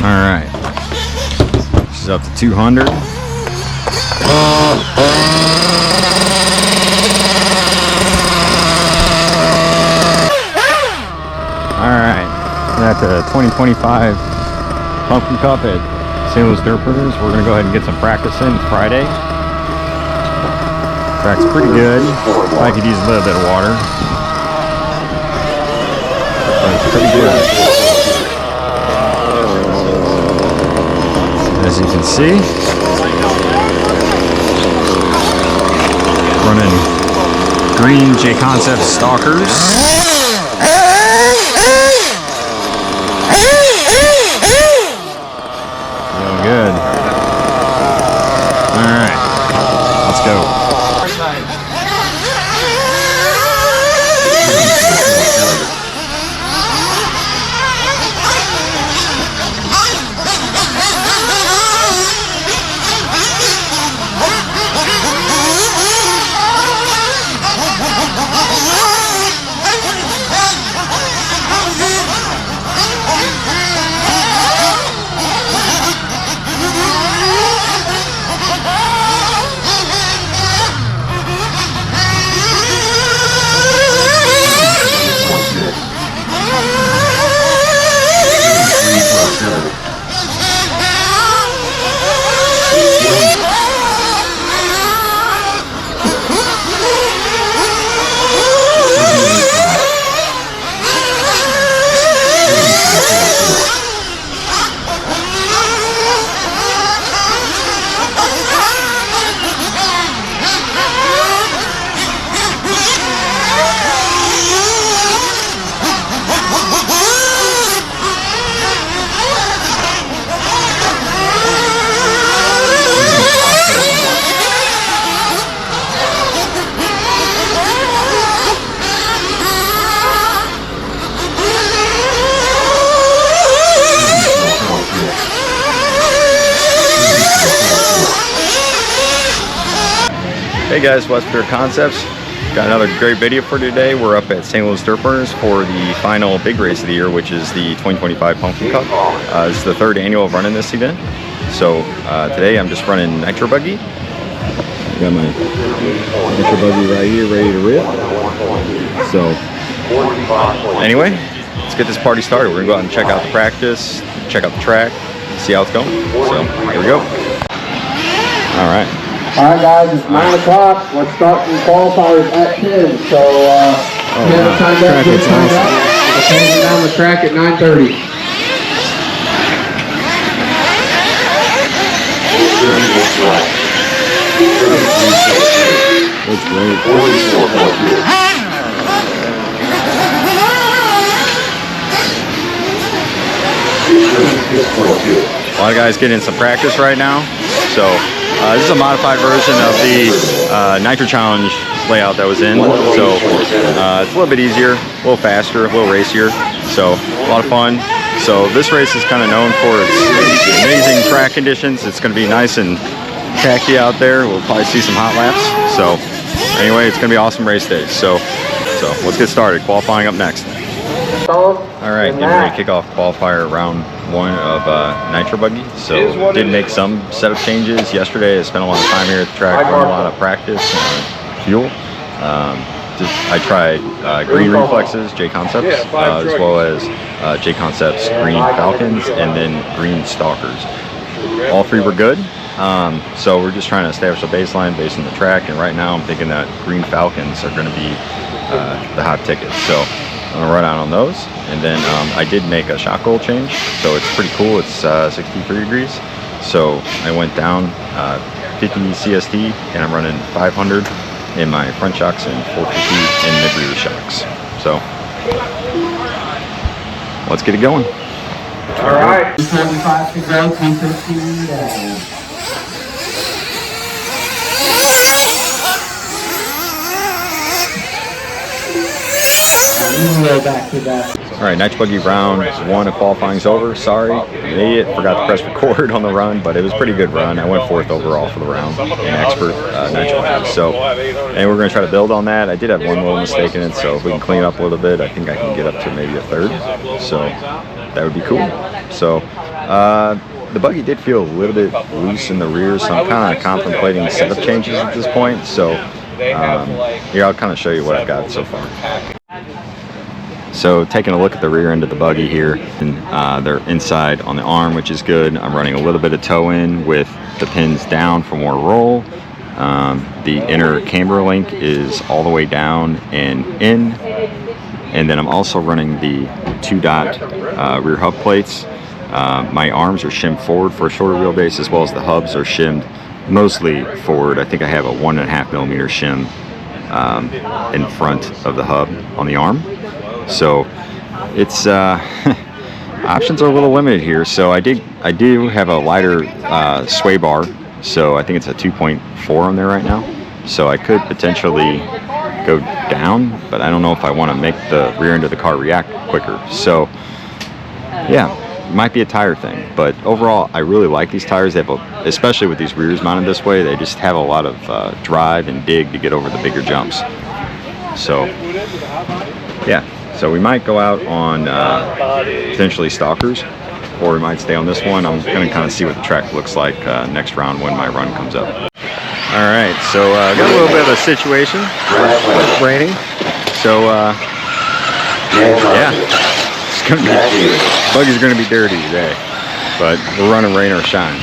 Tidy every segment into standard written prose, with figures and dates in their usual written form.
Alright, she's up to 200. Alright, we're at the 2025 Pumpkin Cup at St. Louis Dirt Burners. We're going to go ahead and get some practice in Friday. Track's pretty good. I could use a little bit of water. But it's pretty good. As you can see, running green J-Concept Stalkers. Feeling good. All right, let's go. Hey guys, Westport Concepts. Got another great video for today. We're up at St. Louis Dirt Burners for the final big race of the year, which is the 2025 Pumpkin Cup. This is the third annual of running this event. So today I'm just running Nitro Buggy. Got my Nitro Buggy right here, ready to rip. So anyway, let's get this party started. We're gonna go out and check out the practice, check out the track, see how it's going. So here we go. All right. All right, guys, it's 9 o'clock. Let's start from qualifiers at 10. So, wow. timed up, good timed up. We're changing down the track at 9:30. That's great. A lot of guys getting some practice right now. So this is a modified version of the Nitro Challenge layout that was in. So it's a little bit easier, a little faster, a little racier. So a lot of fun. So this race is kind of known for its amazing track conditions. It's going to be nice and tacky out there. We'll probably see some hot laps. So anyway, it's going to be an awesome race day. So let's get started. Qualifying up next. All right, getting ready to kick off qualifier round 1 of Nitro Buggy. So did make some setup changes yesterday. I spent a lot of time here at the track, doing a lot of practice and fuel. I tried Green Reflexes, J Concepts, as well as J Concepts Green Falcons, and then Green Stalkers. All 3 were good. So we're just trying to establish a baseline based on the track, and right now I'm thinking that Green Falcons are going to be the hot ticket. So I'm gonna run out on those, and then I did make a shock roll change, so it's pretty cool. It's 63 degrees, so I went down 50 CST, and I'm running 500 in my front shocks and 450 in the rear shocks. So let's get it going. All right. 245 to go, 250. Back to that. All right, Nitro Buggy round 1 of qualifying's over. Sorry, an idiot, forgot to press record on the run, but it was a pretty good run. I went 4th overall for the round in expert Nitro Buggy. So, and we're going to try to build on that. I did have one little mistake in it, so if we can clean it up a little bit, I think I can get up to maybe a 3rd. So that would be cool. So the buggy did feel a little bit loose in the rear, so I'm kind of contemplating setup changes at this point. So here, I'll kind of show you what I've got so far. So taking a look at the rear end of the buggy here, and they're inside on the arm, which is good. I'm running a little bit of toe in with the pins down for more roll. The inner camber link is all the way down and in. And then I'm also running the 2-dot rear hub plates. My arms are shimmed forward for a shorter wheelbase, as well as the hubs are shimmed mostly forward. I think I have a 1.5 millimeter shim in front of the hub on the arm. So it's options are a little limited here. So I do have a lighter sway bar, so I think it's a 2.4 on there right now. So I could potentially go down, but I don't know if I want to make the rear end of the car react quicker. So yeah, it might be a tire thing, but overall I really like these tires. They have especially with these rears mounted this way, they just have a lot of drive and dig to get over the bigger jumps. So yeah. So we might go out on potentially Stalkers, or we might stay on this one. I'm going to kind of see what the track looks like next round when my run comes up. All right, so got a little bit of a situation. It's raining, so yeah, it's gonna be, buggy's going to be dirty today, but we're running rain or shine.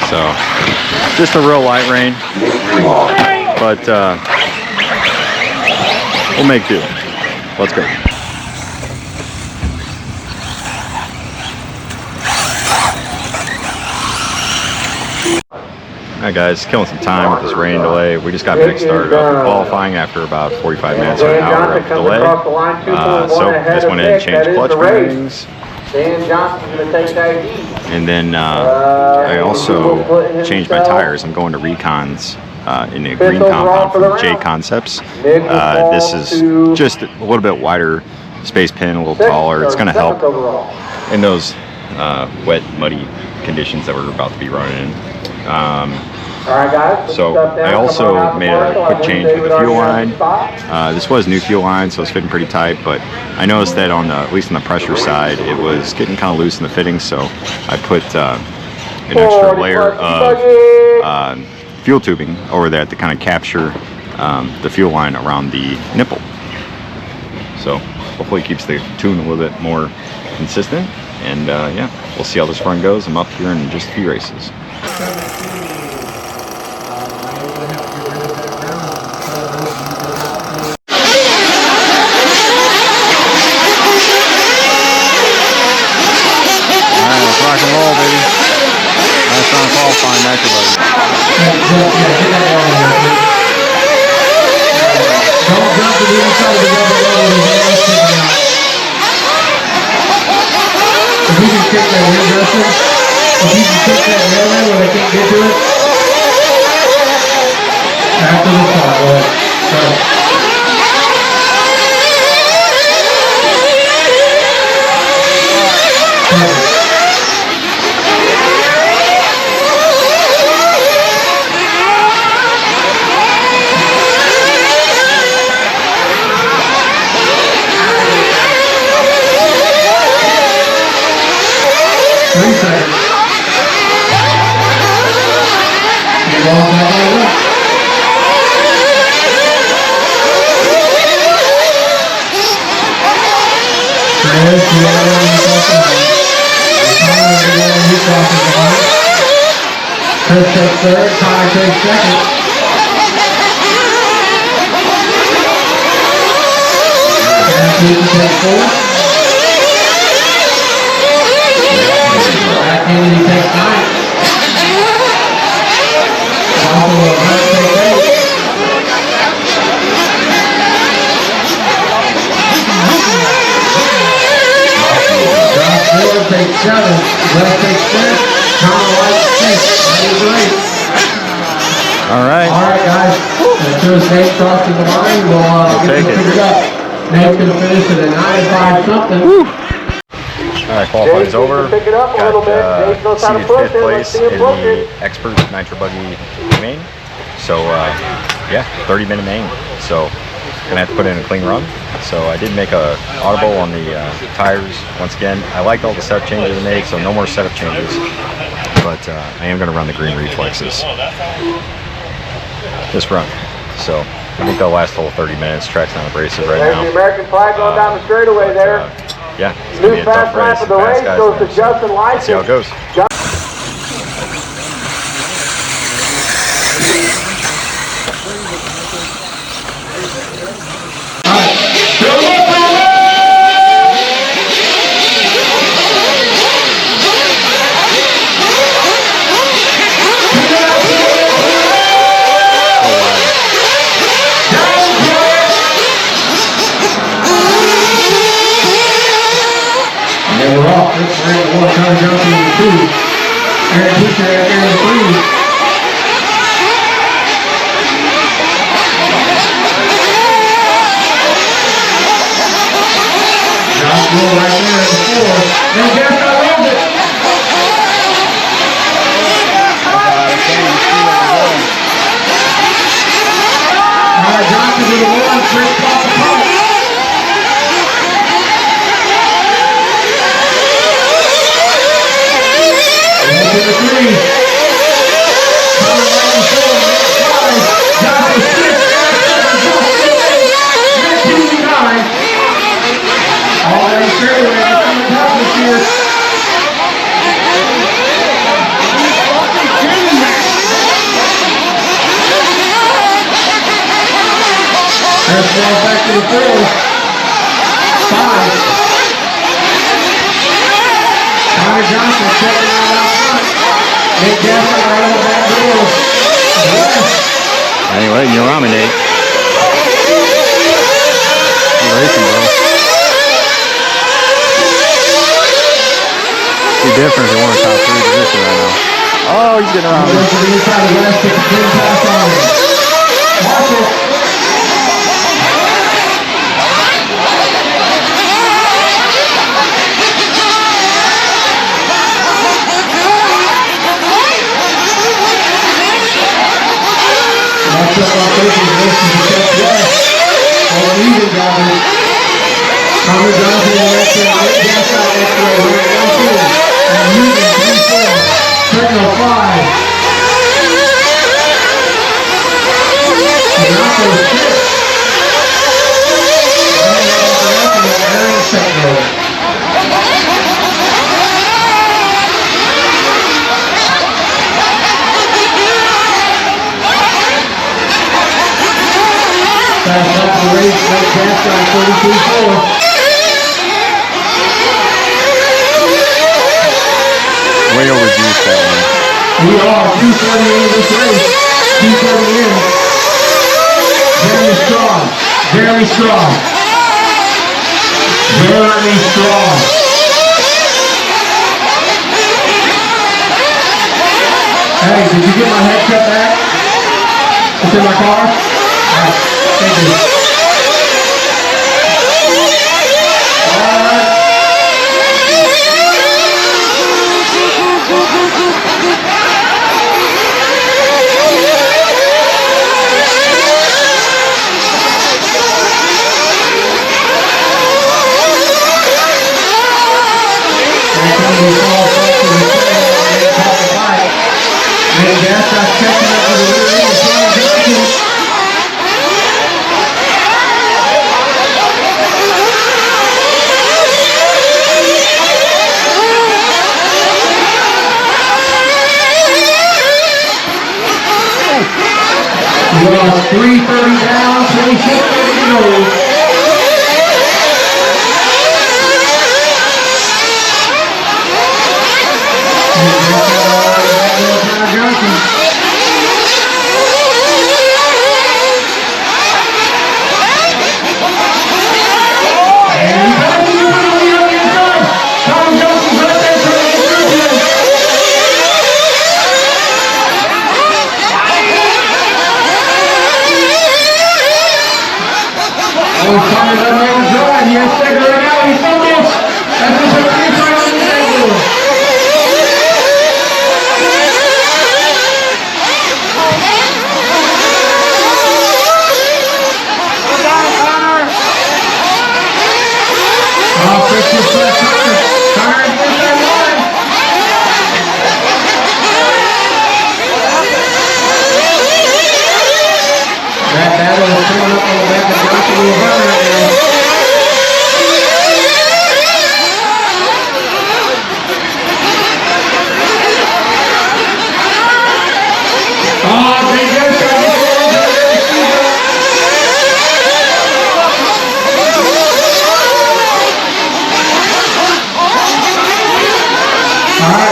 So just a real light rain. But we'll make do. Let's go. Alright guys, killing some time with this rain delay. We just got back started up qualifying after about 45 minutes or an hour of delay. So just went in and changed clutch bearings. And then I also changed my tires. I'm going to Recons in a green compound from J Concepts. This is just a little bit wider space pin, a little taller. It's going to help in those wet, muddy conditions that we're about to be running in. So I also made a quick change with the fuel line. This was new fuel line, so it's fitting pretty tight, but I noticed that on the, at least on the pressure side, it was getting kind of loose in the fitting, so I put an extra layer of fuel tubing over that to kind of capture the fuel line around the nipple. So hopefully it keeps the tune a little bit more consistent, and yeah, we'll see how this run goes. I'm up here in just a few races. Rock and roll, baby. Nice round qualifying, Nitro Buggy. Don't jump to the inside of the rubber roll with your hands sticking out. If you can kick that wheel, Justin, if you can kick that wheel there where they can't get to it. After the start, go ahead. Go. 3 seconds. Get off that way up. There's the other one crossing the line. Connor is the one who crosses the line. Chris takes third, Connor takes second. Keaton takes fourth. Jack Kennedy takes ninth. Buffalo Hunt takes eighth. Josh Miller takes seventh. Wes takes fifth. Connor White sixth. That is right. All right. All right, guys. As soon as Nate crosses the line, we'll get take it it. figured out. Nate's going to finish at a 9.5 something. All right, qualifying's over. Got seated 5th place in the Expert Nitro Buggy main. So, yeah, 30-minute main. So, gonna have to put in a clean run. So I did make a audible on the tires. Once again, I liked all the setup changes I made, so no more setup changes. But I am gonna run the green reflexes this run. So I think they'll last the whole 30 minutes. Track's not abrasive right now. There's the American flag going down the straightaway there. Yeah, it's gonna be a tough New fast lap race. of the Fast race guys goes to there, so Justin let's see how it goes. And we're off. This is Aaron Moore, Connor Johnson in the 2. Aaron Teacher out there in the 3. Josh Moore right there in the 4. Now Jeff around it. Connor Johnson to the 1. Chris off the top. To the 3. Connor right in 4. Josh is 6. Nick Keaton 9. All day straightaway. It's coming tough this year. There's one back to the 4. 5. Connor Johnson checking out front. Nick Jackson right on the back door. Anyway, you're on me, Nate. You're racing, bro. Be different if you want a top 3 position right now. Oh, he's getting around me. Goes to the inside of West, gets a clean pass on him. Marshall. Marshall on faces, racing to check West. All even drivers. Connor Johnson in the next row. Nick Jackson out next row. We're at 1-2. And Newton 3-4. Signal 5. Donato 6. Aaron Sector. Fast lap of the race, Nick Jackson on 32-4. Way overjuiced that one. We are 2:30 in this race. 2:30 in. Very strong. Very strong. Very strong. Hey, did you get my headset back? It's in my car? Alright, thank you. Alright. Here comes the fall to the 30 down, 26 to go.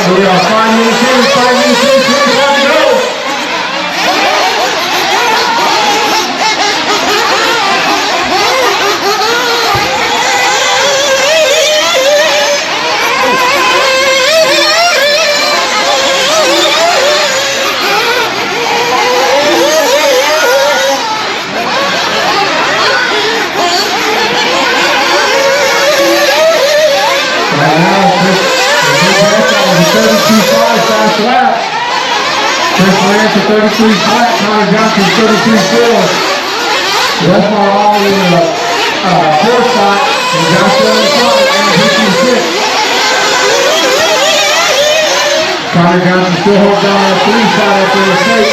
We are 5 minutes in, 5 minutes in, 2 to go. Right now, Chris 32.5 fast lap. Chris Lance at 33 flat, Connor Johnson 33.4. Westmore all in the 4th spot, and Johnson on the front at 56. Connor Johnson still holds down that 3 spot after the mistake.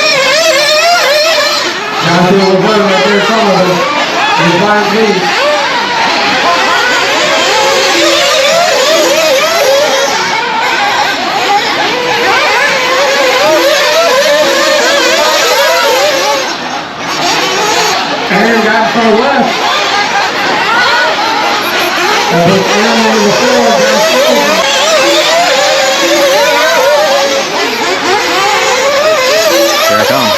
Johnson will run right there in front of us. He's blind lead. Aaron got in front of left. That was Aaron over the floor. Got silver. Here I come.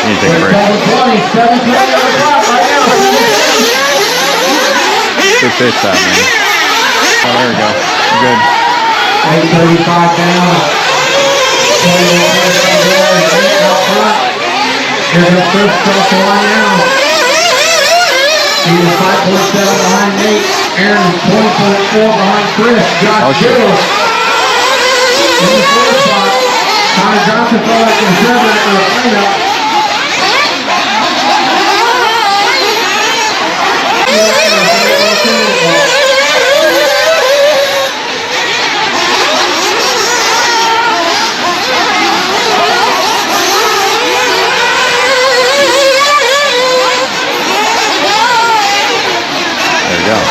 You take a break. 7:20 on the clock right now. Good pitch that, man. Oh, there we go. Good. 8:35 down. 21 out front. Here's the first cross the line now. He is 5.7 behind Nate. Aaron is 20.4 behind Chris. Josh Gill in the 4th spot. Connor Johnson fell back in the 7th for a cleanup.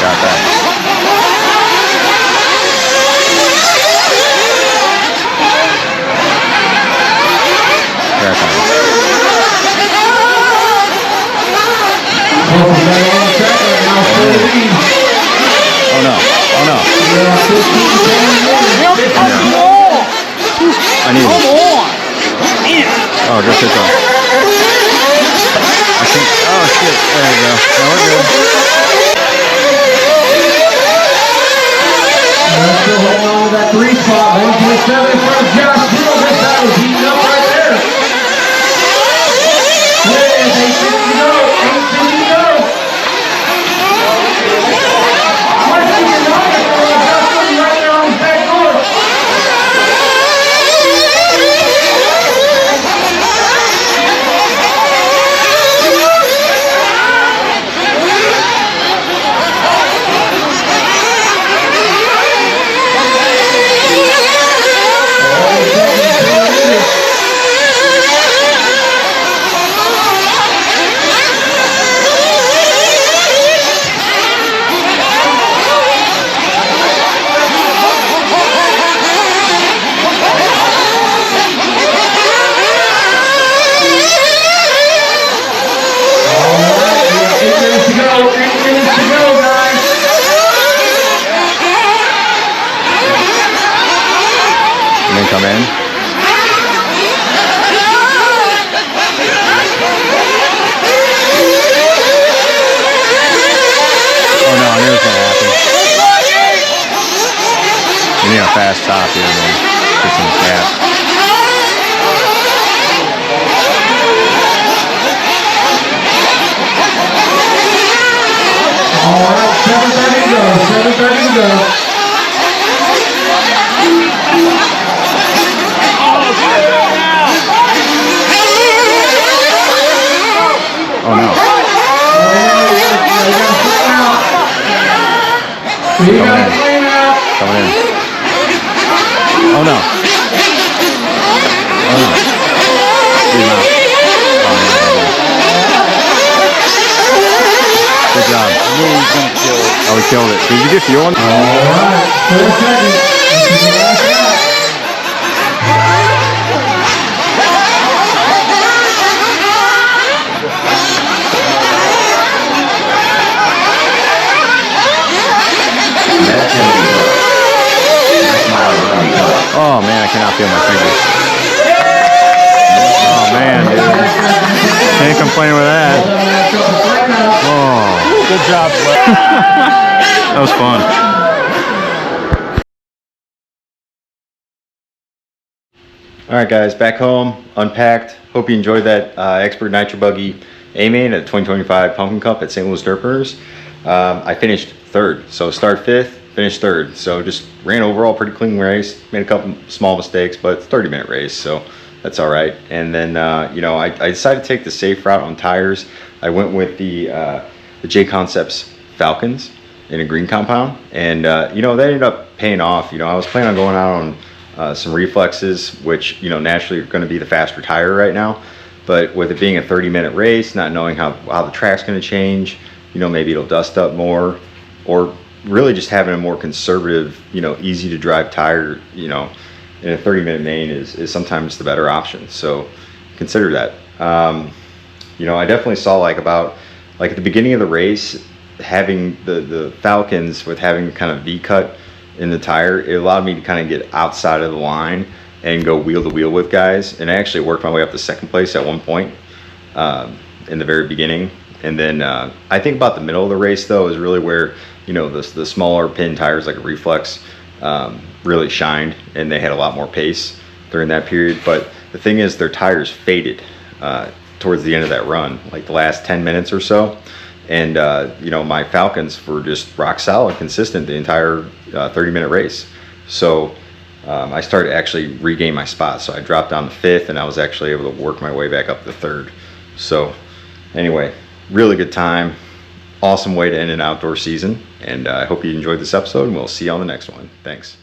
Got that. Here I come. Oh no. Oh no. I need it. Oh, good pitch on. I think. Oh shit. There you go. No, we're good. Still holding on to that 3 spot. 1.7 in front of Josh Gill. This battle is heating up right there. With 8:50 to go. 8:50 to go. What's he in the other door? Justin right there on his back door. then come in. Oh no, I knew it was gonna happen. We need a fast top here and then get some gas. All right, 7:30 to go. 7:30 to go. Oh no. You gotta flame out. Coming in. Oh no. Oh no. He's out. Oh, no. Good job. Oh, we killed it. Did you get fuel on? All right, 4 seconds. This is the last lap. Oh man, I cannot feel my fingers. Oh man, dude. Can't complain with that. Oh. Good job, That was fun. All right, guys, back home, unpacked. Hope you enjoyed that Expert Nitro Buggy A-Main at the 2025 Pumpkin Cup at St. Louis Dirt Runners. I finished third, so start fifth, finished third. So just ran overall pretty clean race. Made a couple small mistakes, but it's a 30-minute race, so that's all right. And then, you know, I decided to take the safe route on tires. I went with the J Concepts Falcons in a green compound, and you know, that ended up paying off. You know, I was planning on going out on some reflexes, which, you know, naturally are going to be the faster tire right now, but with it being a 30-minute race, not knowing how the track's going to change, you know, maybe it'll dust up more, or really just having a more conservative, you know, easy to drive tire, you know, in a 30-minute main is sometimes the better option. So consider that. You know, I definitely saw like at the beginning of the race, having the Falcons with having kind of V-cut in the tire, it allowed me to kind of get outside of the line and go wheel to wheel with guys. And I actually worked my way up to second place at one point in the very beginning. And then I think about the middle of the race though is really where, you know, the smaller pin tires like a Reflex really shined, and they had a lot more pace during that period. But the thing is, their tires faded towards the end of that run, like the last 10 minutes or so. And you know, my Falcons were just rock solid, consistent the entire 30-minute race. So I started to actually regain my spot. So I dropped down to fifth, and I was actually able to work my way back up to third. So anyway, really good time. Awesome way to end an outdoor season. And I hope you enjoyed this episode, and we'll see you on the next one. Thanks.